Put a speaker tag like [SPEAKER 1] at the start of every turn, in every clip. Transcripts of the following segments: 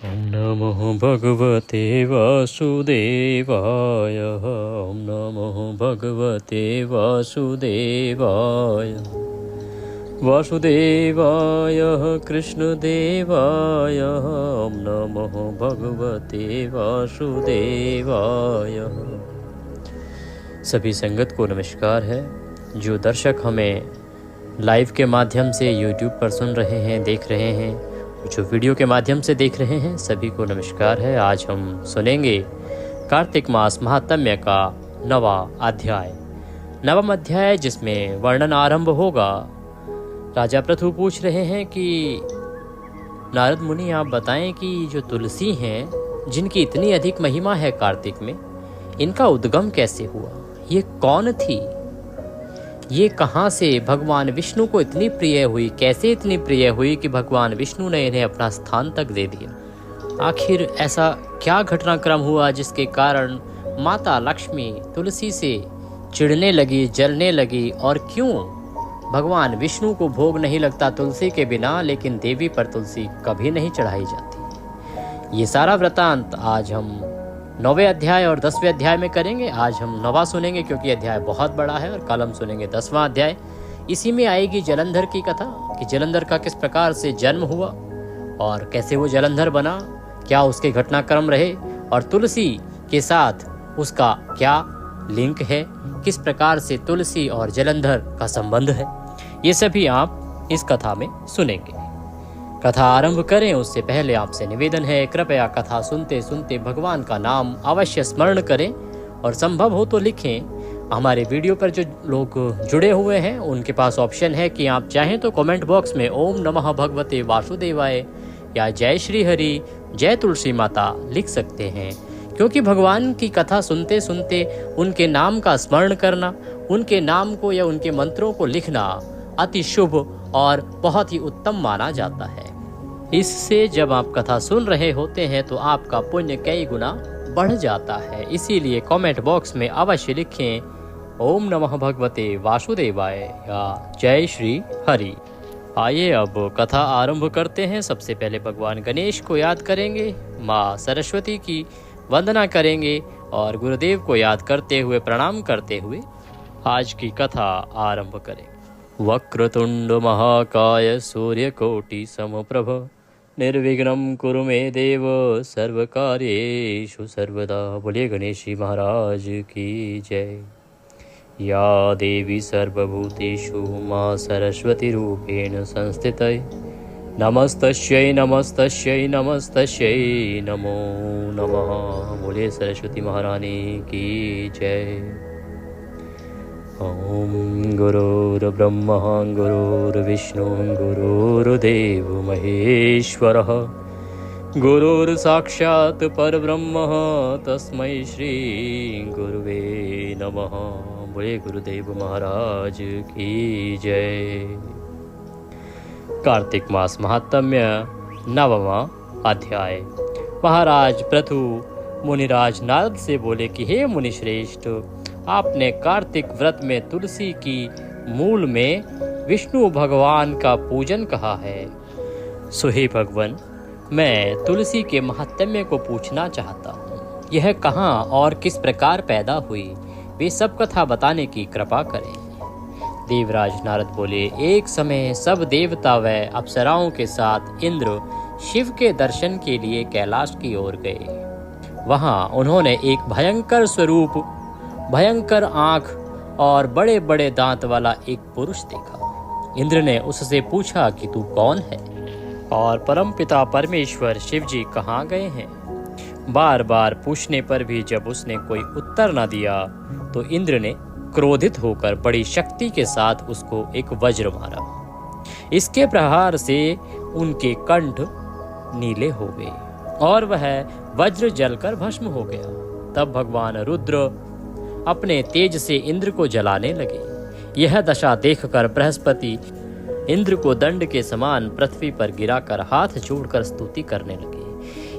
[SPEAKER 1] ॐ नमो भगवते वासुदेवाय। ॐ नमो भगवते वासुदेवाय। वासुदेवाय कृष्णदेवाय। ॐ नमो भगवते वासुदेवाय। सभी संगत को नमस्कार है। जो दर्शक हमें लाइव के माध्यम से यूट्यूब पर सुन रहे हैं, देख रहे हैं, जो वीडियो के माध्यम से देख रहे हैं, सभी को नमस्कार है। आज हम सुनेंगे कार्तिक मास महात्म्य का नवम अध्याय, जिसमें वर्णन आरंभ होगा। राजा पृथु पूछ रहे हैं कि नारद मुनि, आप बताएं कि जो तुलसी हैं, जिनकी इतनी अधिक महिमा है कार्तिक में, इनका उद्गम कैसे हुआ? ये कौन थी? ये कहाँ से भगवान विष्णु को इतनी प्रिय हुई? कैसे इतनी प्रिय हुई कि भगवान विष्णु ने इन्हें अपना स्थान तक दे दिया? आखिर ऐसा क्या घटनाक्रम हुआ जिसके कारण माता लक्ष्मी तुलसी से चिढ़ने लगी, जलने लगी? और क्यों भगवान विष्णु को भोग नहीं लगता तुलसी के बिना, लेकिन देवी पर तुलसी कभी नहीं चढ़ाई जाती? ये सारा वृतांत आज हम 9वें अध्याय और 10वें अध्याय में करेंगे। आज हम 9वां सुनेंगे क्योंकि अध्याय बहुत बड़ा है, और कल हम सुनेंगे 10वां अध्याय। इसी में आएगी जलंधर की कथा कि जलंधर का किस प्रकार से जन्म हुआ और कैसे वो जलंधर बना, क्या उसके घटनाक्रम रहे, और तुलसी के साथ उसका क्या लिंक है, किस प्रकार से तुलसी और जलंधर का संबंध है। ये सभी आप इस कथा में सुनेंगे। कथा आरंभ करें उससे पहले आपसे निवेदन है, कृपया कथा सुनते सुनते भगवान का नाम अवश्य स्मरण करें, और संभव हो तो लिखें। हमारे वीडियो पर जो लोग जुड़े हुए हैं उनके पास ऑप्शन है कि आप चाहें तो कमेंट बॉक्स में ओम नमः भगवते वासुदेवाय या जय श्री हरि, जय तुलसी माता लिख सकते हैं। क्योंकि भगवान की कथा सुनते सुनते उनके नाम का स्मरण करना, उनके नाम को या उनके मंत्रों को लिखना अति शुभ और बहुत ही उत्तम माना जाता है। इससे जब आप कथा सुन रहे होते हैं तो आपका पुण्य कई गुना बढ़ जाता है। इसीलिए कमेंट बॉक्स में अवश्य लिखें ओम नमः भगवते वासुदेवाय या जय श्री हरि। आइए अब कथा आरंभ करते हैं। सबसे पहले भगवान गणेश को याद करेंगे, माँ सरस्वती की वंदना करेंगे और गुरुदेव को याद करते हुए, प्रणाम करते हुए आज की कथा आरंभ करें। वक्रतुंड महाकाय सूर्यकोटि समप्रभ निर्विघ्नं कुरु मे देव सर्वकार्येषु सर्वदा। बोलिए गणेश जी महाराज की जय। या देवी सर्वभूतेषु मां सरस्वती रूपेण संस्थितै नमस्तस्यै नमस्तस्यै नमस्तस्यै नमो नमः। बोलिए सरस्वती महारानी की जय। ॐ गुरुर्ब्रह्मा गुरुर्विष्णु गुरुर्देव महेश्वरः गुरुर्साक्षात् परब्रह्म तस्मै श्री गुरुवे नमः। बोले गुरुदेव महाराज की जय। कार्तिक मास महात्म्य 9वां अध्याय। महाराज पृथु मुनिराज नारद से बोले कि हे मुनिश्रेष्ठ, आपने कार्तिक व्रत में तुलसी की मूल में विष्णु भगवान का पूजन कहा है। सो हे भगवान, मैं तुलसी के महात्म्य को पूछना चाहता हूँ। यह कहाँ और किस प्रकार पैदा हुई, वे सब कथा बताने की कृपा करें। देवराज नारद बोले, एक समय सब देवता व अप्सराओं के साथ इंद्र शिव के दर्शन के लिए कैलाश की ओर गए। वहाँ उन्होंने एक भयंकर स्वरूप, भयंकर आंख और बड़े बड़े दांत वाला एक पुरुष देखा। इंद्र ने उससे पूछा कि तू कौन है और परमपिता परमेश्वर शिव जी कहाँ गए हैं? बार बार पूछने पर भी जब उसने कोई उत्तर न दिया तो इंद्र ने क्रोधित होकर बड़ी शक्ति के साथ उसको एक वज्र मारा। इसके प्रहार से उनके कंठ नीले हो गए और वह वज्र जलकर भस्म हो गया। तब भगवान रुद्र अपने तेज से इंद्र को जलाने लगे। यह दशा देखकर बृहस्पति इंद्र को दंड के समान पृथ्वी पर गिराकर हाथ जोड़कर स्तुति करने लगे।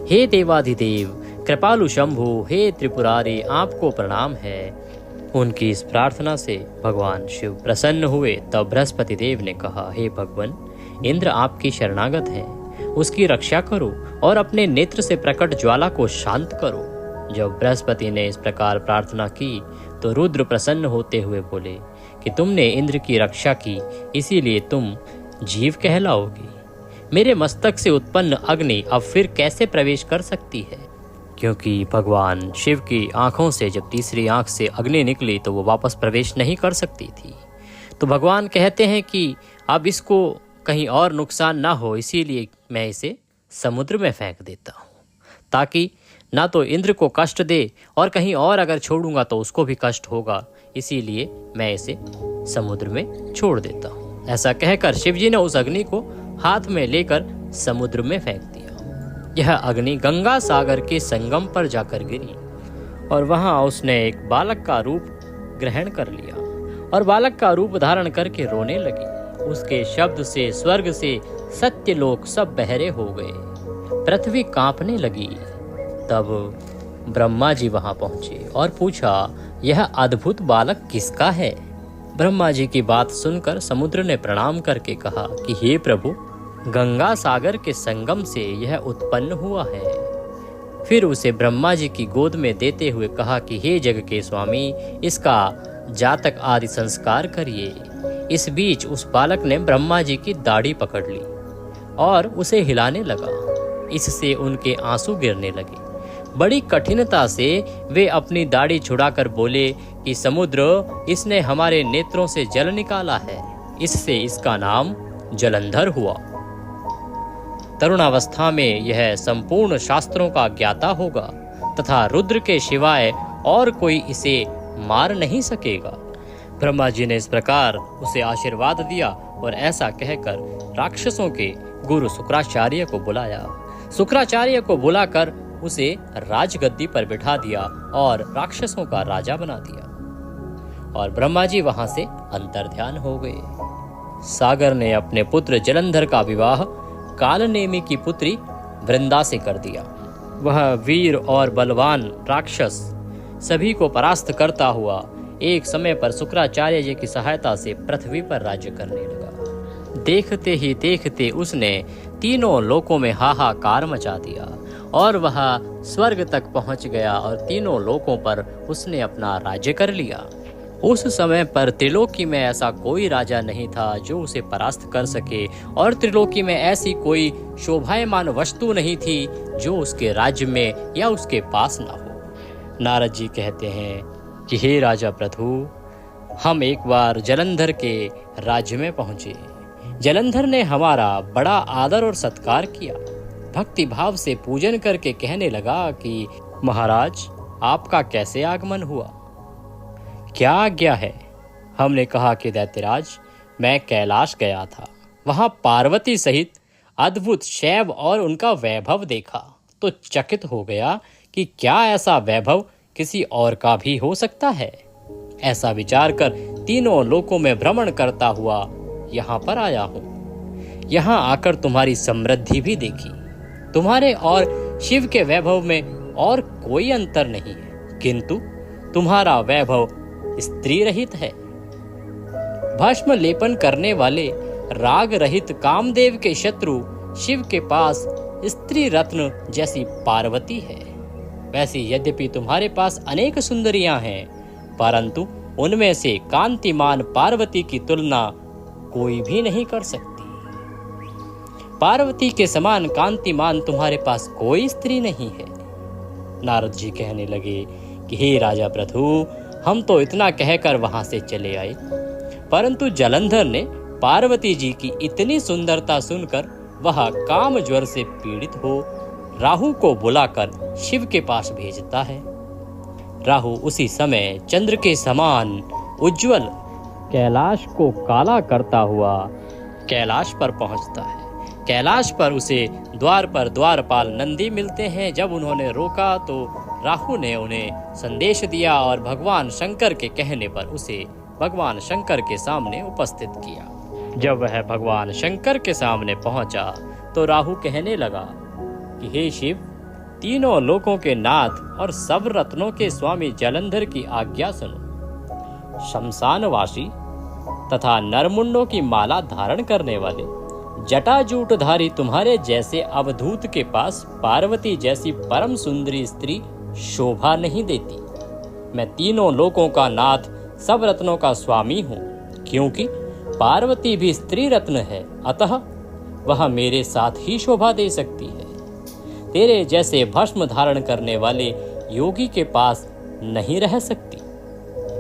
[SPEAKER 1] हे देवाधिदेव, कृपालु शंभु, हे त्रिपुरारी, आपको प्रणाम है। उनकी इस प्रार्थना से भगवान शिव प्रसन्न हुए। तब बृहस्पति देव ने कहा, हे भगवान, इंद्र आपकी शरणागत है उसकी रक्षा करो और अपने नेत्र से प्रकट ज्वाला को शांत करो। जब बृहस्पति ने इस प्रकार प्रार्थना की तो रुद्र प्रसन्न होते हुए बोले कि तुमने इंद्र की रक्षा की, इसीलिए तुम जीव कहलाओगे। मेरे मस्तक से उत्पन्न अग्नि अब फिर कैसे प्रवेश कर सकती है? क्योंकि भगवान शिव की आंखों से जब तीसरी आंख से अग्नि निकली तो वो वापस प्रवेश नहीं कर सकती थी। तो भगवान कहते हैं कि अब इसको कहीं और नुकसान ना हो, इसीलिए मैं इसे समुद्र में फेंक देता हूँ, ताकि ना तो इंद्र को कष्ट दे और कहीं और अगर छोड़ूंगा तो उसको भी कष्ट होगा, इसीलिए मैं इसे समुद्र में छोड़ देता हूँ। ऐसा कहकर शिवजी ने उस अग्नि को हाथ में लेकर समुद्र में फेंक दिया। यह अग्नि गंगा सागर के संगम पर जाकर गिरी और वहां उसने एक बालक का रूप ग्रहण कर लिया और बालक का रूप धारण करके रोने लगी। उसके शब्द से स्वर्ग से सत्यलोक सब बहरे हो गए, पृथ्वी कांपने लगी। तब ब्रह्मा जी वहां पहुंचे और पूछा, यह अद्भुत बालक किसका है? ब्रह्मा जी की बात सुनकर समुद्र ने प्रणाम करके कहा कि हे प्रभु, गंगा सागर के संगम से यह उत्पन्न हुआ है। फिर उसे ब्रह्मा जी की गोद में देते हुए कहा कि हे जग के स्वामी, इसका जातक आदि संस्कार करिए। इस बीच उस बालक ने ब्रह्मा जी की दाढ़ी पकड़ ली और उसे हिलाने लगा। इससे उनके आंसू गिरने लगे। बड़ी कठिनता से वे अपनी दाढ़ी छुड़ाकर बोले कि समुद्र, इसने हमारे नेत्रों से जल निकाला है, इससे इसका नाम जलंधर हुआ। तरुणावस्था में यह संपूर्ण शास्त्रों का ज्ञाता होगा तथा रुद्र के सिवाय और कोई इसे मार नहीं सकेगा। ब्रह्मा जी ने इस प्रकार उसे आशीर्वाद दिया और ऐसा कहकर राक्षसों के गुरु शुक्राचार्य को बुलाया। शुक्राचार्य को बुलाकर उसे राजगद्दी पर बिठा दिया और राक्षसों का राजा बना दिया और ब्रह्मा जी वहां से अंतर्ध्यान हो गए। सागर ने अपने पुत्र जलंधर का विवाह कालनेमी की पुत्री वृंदा से कर दिया। वह वीर और बलवान राक्षस सभी को परास्त करता हुआ एक समय पर शुक्राचार्य जी की सहायता से पृथ्वी पर राज्य करने लगा। देखते ही देखते उसने तीनों लोकों में हाहाकार मचा दिया और वह स्वर्ग तक पहुंच गया और तीनों लोकों पर उसने अपना राज्य कर लिया। उस समय पर त्रिलोकी में ऐसा कोई राजा नहीं था जो उसे परास्त कर सके और त्रिलोकी में ऐसी कोई शोभायमान वस्तु नहीं थी जो उसके राज्य में या उसके पास ना हो। नारद जी कहते हैं कि हे राजा प्रभु, हम एक बार जलंधर के राज्य में पहुंचे। जलंधर ने हमारा बड़ा आदर और सत्कार किया। भक्ति भाव से पूजन करके कहने लगा कि महाराज, आपका कैसे आगमन हुआ, क्या आज्ञा है? हमने कहा कि दैत्यराज, मैं कैलाश गया था, वहां पार्वती सहित अद्भुत शैव और उनका वैभव देखा तो चकित हो गया कि क्या ऐसा वैभव किसी और का भी हो सकता है। ऐसा विचार कर तीनों लोकों में भ्रमण करता हुआ यहाँ पर आया हूँ। यहाँ आकर तुम्हारी समृद्धि भी देखी। तुम्हारे और शिव के वैभव में और कोई अंतर नहीं है, किंतु तुम्हारा वैभव स्त्री रहित है। भस्म लेपन करने वाले राग रहित कामदेव के शत्रु शिव के पास स्त्री रत्न जैसी पार्वती है। वैसे यद्यपि तुम्हारे पास अनेक सुंदरियां हैं, परंतु उनमें से कांतिमान पार्वती की तुलना कोई भी नहीं कर सकती। पार्वती के समान कांतिमान तुम्हारे पास कोई स्त्री नहीं है। नारद जी कहने लगे कि हे राजा प्रभु, हम तो इतना कहकर वहां से चले आए, परंतु जलंधर ने पार्वती जी की इतनी सुंदरता सुनकर वह काम ज्वर से पीड़ित हो राहु को बुलाकर शिव के पास भेजता है। राहु उसी समय चंद्र के समान उज्जवल कैलाश को काला करता हुआ कैलाश पर पहुंचता है। कैलाश पर उसे द्वार पर द्वारपाल नंदी मिलते हैं। जब उन्होंने रोका तो राहु ने उन्हें संदेश दिया और भगवान शंकर के कहने पर उसे भगवान शंकर के सामने उपस्थित किया। जब वह भगवान शंकर के सामने पहुंचा तो राहु कहने लगा कि हे शिव, तीनों लोकों के नाथ और सब रत्नों के स्वामी जलंधर की आज्ञा सुनो। शमशानवासी तथा नरमुंडों की माला धारण करने वाले जटाजूटधारी तुम्हारे जैसे अवधूत के पास पार्वती जैसी परम सुंदरी स्त्री शोभा नहीं देती। मैं तीनों लोकों का नाथ, सब रत्नों का स्वामी हूँ, क्योंकि पार्वती भी स्त्री रत्न है, अतः वह मेरे साथ ही शोभा दे सकती है। तेरे जैसे भस्म धारण करने वाले योगी के पास नहीं रह सकती।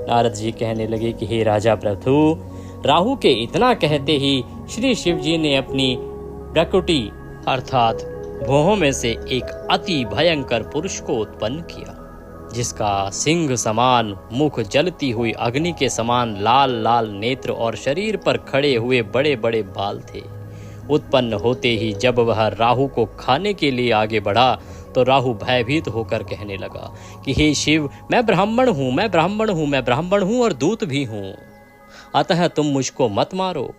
[SPEAKER 1] नारद जी कहने लगे कि हे राजा प्रभु, राहु के इतना कहते ही श्री शिव जी ने अपनी प्रकृति अर्थात भौहों में से एक अति भयंकर पुरुष को उत्पन्न किया, जिसका सिंह समान मुख, जलती हुई अग्नि के समान लाल लाल नेत्र और शरीर पर खड़े हुए बड़े बड़े बाल थे। उत्पन्न होते ही जब वह राहु को खाने के लिए आगे बढ़ा तो राहु भयभीत होकर कहने लगा कि हे शिव, मैं ब्राह्मण हूँ, मैं ब्राह्मण हूँ, मैं ब्राह्मण हूँ और दूत भी हूँ, अतः तुम मुझको मत मारो।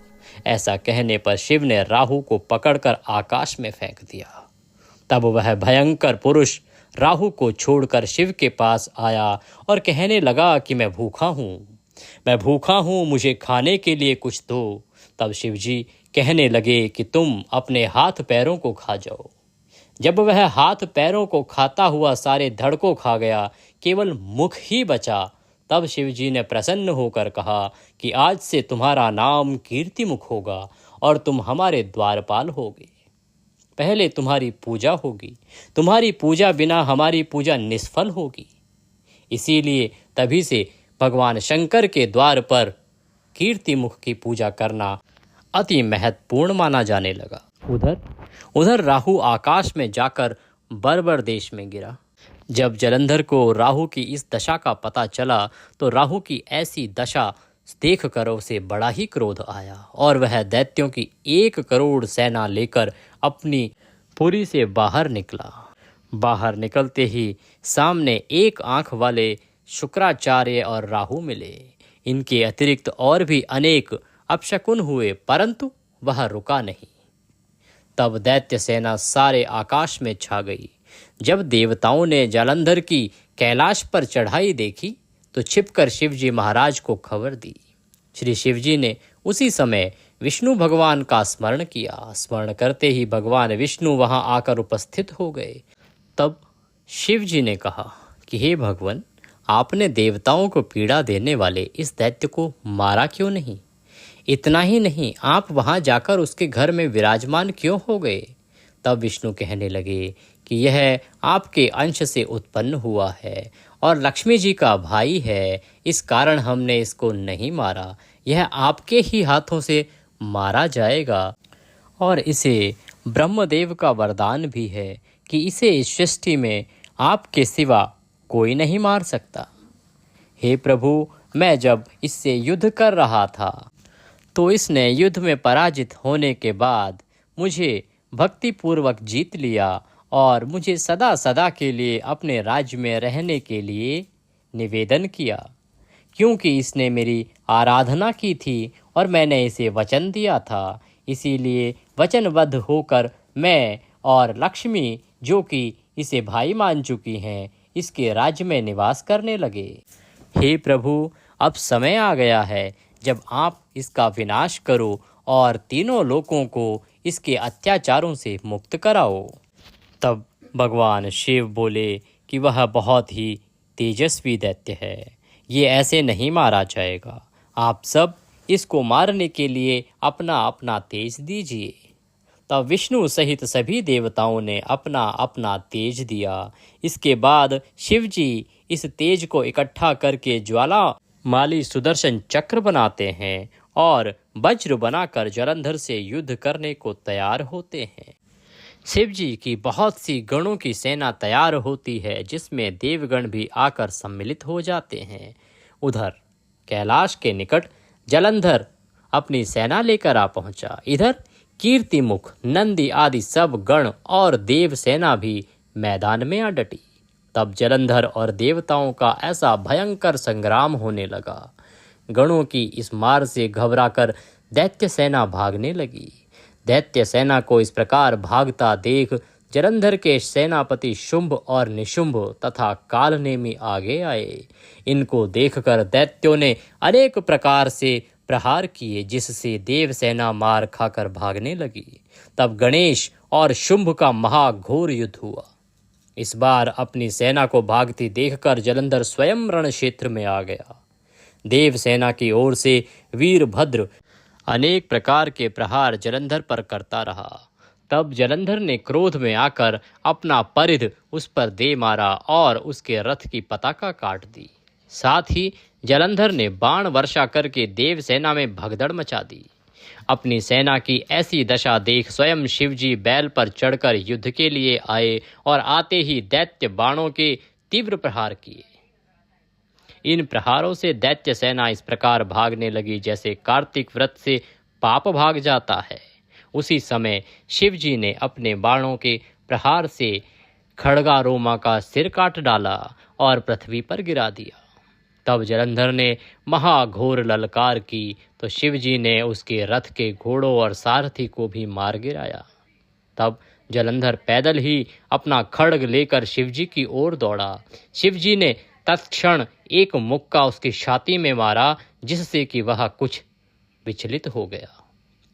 [SPEAKER 1] ऐसा कहने पर शिव ने राहु को पकड़कर आकाश में फेंक दिया। तब वह भयंकर पुरुष राहु को छोड़कर शिव के पास आया और कहने लगा कि मैं भूखा हूँ, मुझे खाने के लिए कुछ दो। तब शिव जी कहने लगे कि तुम अपने हाथ पैरों को खा जाओ। जब वह हाथ पैरों को खाता हुआ सारे धड़ को खा गया, केवल मुख ही बचा, तब शिव जी ने प्रसन्न होकर कहा कि आज से तुम्हारा नाम कीर्तिमुख होगा और तुम हमारे द्वारपाल होगे। पहले तुम्हारी पूजा होगी, तुम्हारी पूजा बिना हमारी पूजा निष्फल होगी। इसीलिए तभी से भगवान शंकर के द्वार पर कीर्तिमुख की पूजा करना अति महत्वपूर्ण माना जाने लगा। उधर राहु आकाश में जाकर बर्बर देश में गिरा। जब जलंधर को राहु की इस दशा का पता चला तो राहु की ऐसी दशा देखकर उसे बड़ा ही क्रोध आया और वह दैत्यों की 1 करोड़ सेना लेकर अपनी पुरी से बाहर निकला। बाहर निकलते ही सामने 1 आंख वाले शुक्राचार्य और राहु मिले। इनके अतिरिक्त और भी अनेक अपशकुन हुए, परंतु वह रुका नहीं। तब दैत्य सेना सारे आकाश में छा गई। जब देवताओं ने जालंधर की कैलाश पर चढ़ाई देखी तो छिपकर शिवजी महाराज को खबर दी। श्री शिवजी ने उसी समय विष्णु भगवान का स्मरण किया। स्मरण करते ही भगवान विष्णु वहां आकर उपस्थित हो गए। तब शिवजी ने कहा कि हे भगवान, आपने देवताओं को पीड़ा देने वाले इस दैत्य को मारा क्यों नहीं? इतना ही नहीं, आप वहां जाकर उसके घर में विराजमान क्यों हो गए? तब विष्णु कहने लगे कि यह आपके अंश से उत्पन्न हुआ है और लक्ष्मी जी का भाई है, इस कारण हमने इसको नहीं मारा। यह आपके ही हाथों से मारा जाएगा और इसे ब्रह्मदेव का वरदान भी है कि इसे इस सृष्टि में आपके सिवा कोई नहीं मार सकता। हे प्रभु, मैं जब इससे युद्ध कर रहा था तो इसने युद्ध में पराजित होने के बाद मुझे भक्तिपूर्वक जीत लिया और मुझे सदा सदा के लिए अपने राज्य में रहने के लिए निवेदन किया, क्योंकि इसने मेरी आराधना की थी और मैंने इसे वचन दिया था। इसीलिए वचनबद्ध होकर मैं और लक्ष्मी, जो कि इसे भाई मान चुकी हैं, इसके राज्य में निवास करने लगे। हे प्रभु, अब समय आ गया है जब आप इसका विनाश करो और तीनों लोकों को इसके अत्याचारों से मुक्त कराओ। तब भगवान शिव बोले कि वह बहुत ही तेजस्वी दैत्य है, ये ऐसे नहीं मारा जाएगा। आप सब इसको मारने के लिए अपना अपना तेज दीजिए। तब विष्णु सहित सभी देवताओं ने अपना अपना तेज दिया। इसके बाद शिवजी इस तेज को इकट्ठा करके ज्वाला माली सुदर्शन चक्र बनाते हैं और वज्र बनाकर जलंधर से युद्ध करने को तैयार होते हैं। शिवजी की बहुत सी गणों की सेना तैयार होती है, जिसमें देवगण भी आकर सम्मिलित हो जाते हैं। उधर कैलाश के निकट जलंधर अपनी सेना लेकर आ पहुंचा। इधर कीर्तिमुख, नंदी आदि सब गण और देव सेना भी मैदान में आ डटी। तब जलंधर और देवताओं का ऐसा भयंकर संग्राम होने लगा। गणों की इस मार से घबराकर दैत्य सेना भागने लगी। दैत्य सेना को इस प्रकार भागता देख जलंधर के सेनापति शुंभ और निशुंभ तथा कालनेमी आगे आए। इनको देखकर दैत्यों ने अनेक प्रकार से प्रहार किए जिससे देवसेना मार खाकर भागने लगी। तब गणेश और शुंभ का महाघोर युद्ध हुआ। इस बार अपनी सेना को भागती देखकर जलंधर स्वयं रण क्षेत्र में आ गया। देवसेना की ओर से वीरभद्र अनेक प्रकार के प्रहार जलंधर पर करता रहा। तब जलंधर ने क्रोध में आकर अपना परिध उस पर दे मारा और उसके रथ की पताका काट दी। साथ ही जलंधर ने बाण वर्षा करके देवसेना में भगदड़ मचा दी। अपनी सेना की ऐसी दशा देख स्वयं शिवजी बैल पर चढ़कर युद्ध के लिए आए और आते ही दैत्य बाणों के तीव्र प्रहार किए। इन प्रहारों से दैत्य सेना इस प्रकार भागने लगी जैसे कार्तिक व्रत से पाप भाग जाता है। उसी समय शिवजी ने अपने बाणों के प्रहार से खड़गारोमा का सिर काट डाला और पृथ्वी पर गिरा दिया। तब जलंधर ने महाघोर ललकार की तो शिवजी ने उसके रथ के घोड़ों और सारथी को भी मार गिराया। तब जलंधर पैदल ही अपना खड्ग लेकर शिवजी की ओर दौड़ा। शिवजी ने तत्क्षण एक मुक्का उसकी छाती में मारा जिससे कि वह कुछ विचलित हो गया।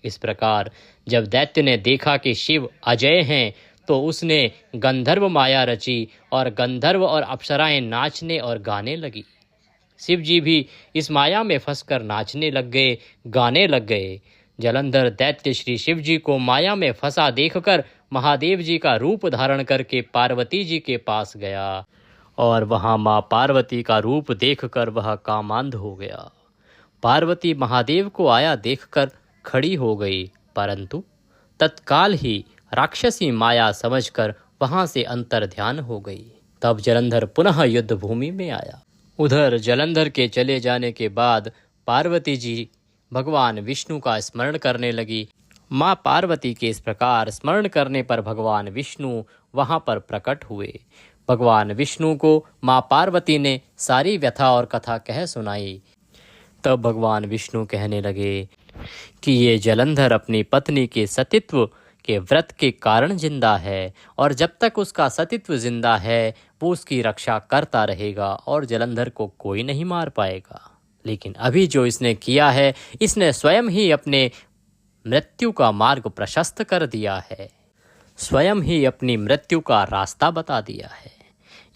[SPEAKER 1] इस प्रकार जब दैत्य ने देखा कि शिव अजय हैं तो उसने गंधर्व माया रची और गंधर्व और अप्सराएं नाचने और गाने लगी। शिवजी भी इस माया में फंसकर नाचने लग गए, गाने लग गए। जलंधर दैत्य श्री शिवजी को माया में फंसा देखकर महादेव जी का रूप धारण करके पार्वती जी के पास गया और वहां मां पार्वती का रूप देखकर वह कामांध हो गया। पार्वती महादेव को आया देखकर खड़ी हो गई, परंतु तत्काल ही राक्षसी माया समझकर वहां से अंतर ध्यान हो गई। तब जलंधर पुनः युद्ध भूमि में आया। उधर जलंधर के चले जाने के बाद पार्वती जी भगवान विष्णु का स्मरण करने लगी। माँ पार्वती के इस प्रकार स्मरण करने पर भगवान विष्णु वहां पर प्रकट हुए। भगवान विष्णु को माँ पार्वती ने सारी व्यथा और कथा कह सुनाई। तब भगवान विष्णु कहने लगे कि ये जलंधर अपनी पत्नी के सतीत्व के व्रत के कारण जिंदा है और जब तक उसका सतीत्व जिंदा है वो उसकी रक्षा करता रहेगा और जलंधर को कोई नहीं मार पाएगा। लेकिन अभी जो इसने किया है, इसने स्वयं ही अपने मृत्यु का मार्ग प्रशस्त कर दिया है, स्वयं ही अपनी मृत्यु का रास्ता बता दिया है।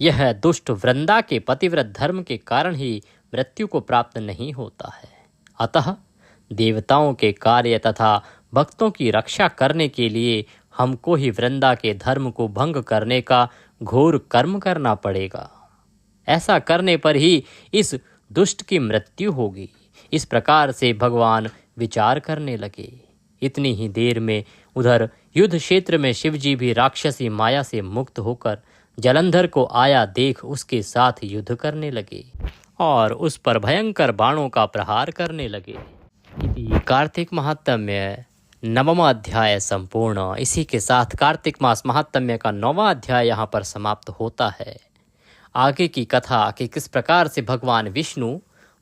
[SPEAKER 1] यह दुष्ट वृंदा के पतिव्रत धर्म के कारण ही मृत्यु को प्राप्त नहीं होता है। अतः देवताओं के कार्य तथा भक्तों की रक्षा करने के लिए हमको ही वृंदा के धर्म को भंग करने का घोर कर्म करना पड़ेगा। ऐसा करने पर ही इस दुष्ट की मृत्यु होगी। इस प्रकार से भगवान विचार करने लगे। इतनी ही देर में उधर युद्ध क्षेत्र में शिवजी भी राक्षसी माया से मुक्त होकर जलंधर को आया देख उसके साथ युद्ध करने लगे और उस पर भयंकर बाणों का प्रहार करने लगे। कार्तिक महात्म्य 9वां अध्याय संपूर्ण। इसी के साथ कार्तिक मास महात्म्य का 9वां अध्याय यहाँ पर समाप्त होता है। आगे की कथा कि किस प्रकार से भगवान विष्णु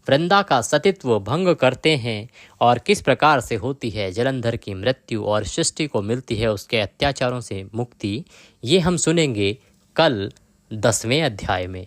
[SPEAKER 1] वृंदा का सतीत्व भंग करते हैं और किस प्रकार से होती है जलंधर की मृत्यु और सृष्टि को मिलती है उसके अत्याचारों से मुक्ति, ये हम सुनेंगे कल 10वें अध्याय में।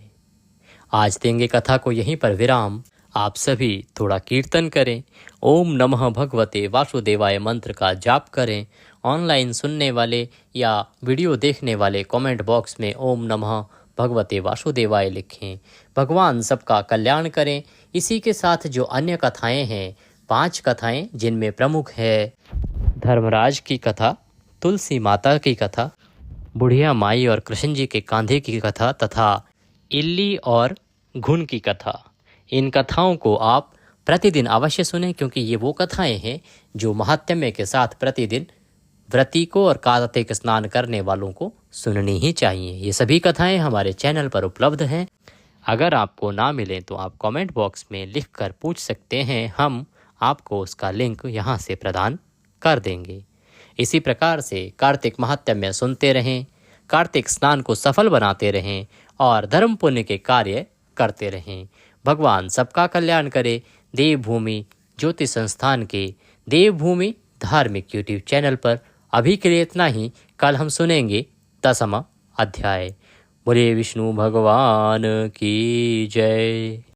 [SPEAKER 1] आज देंगे कथा को यहीं पर विराम। आप सभी थोड़ा कीर्तन करें, ओम नमः भगवते वासुदेवाय मंत्र का जाप करें। ऑनलाइन सुनने वाले या वीडियो देखने वाले कमेंट बॉक्स में ओम नमः भगवते वासुदेवाय लिखें। भगवान सबका कल्याण करें। इसी के साथ जो अन्य कथाएं हैं, 5 कथाएं जिनमें प्रमुख है धर्मराज की कथा, तुलसी माता की कथा, बुढ़िया माई और कृष्ण जी के कांधे की कथा तथा इल्ली और घुन की कथा। इन कथाओं को आप प्रतिदिन अवश्य सुनें क्योंकि ये वो कथाएं हैं जो महात्म्य के साथ प्रतिदिन व्रती को और कार्तिक स्नान करने वालों को सुननी ही चाहिए। ये सभी कथाएं हमारे चैनल पर उपलब्ध हैं। अगर आपको ना मिलें तो आप कमेंट बॉक्स में लिखकर पूछ सकते हैं, हम आपको उसका लिंक यहाँ से प्रदान कर देंगे। इसी प्रकार से कार्तिक महात्म्य सुनते रहें, कार्तिक स्नान को सफल बनाते रहें और धर्म पुण्य के कार्य करते रहें। भगवान सबका कल्याण करे। देवभूमि ज्योति संस्थान के देवभूमि धार्मिक यूट्यूब चैनल पर अभी के लिए इतना ही। कल हम सुनेंगे 10वां अध्याय। बोले विष्णु भगवान की जय।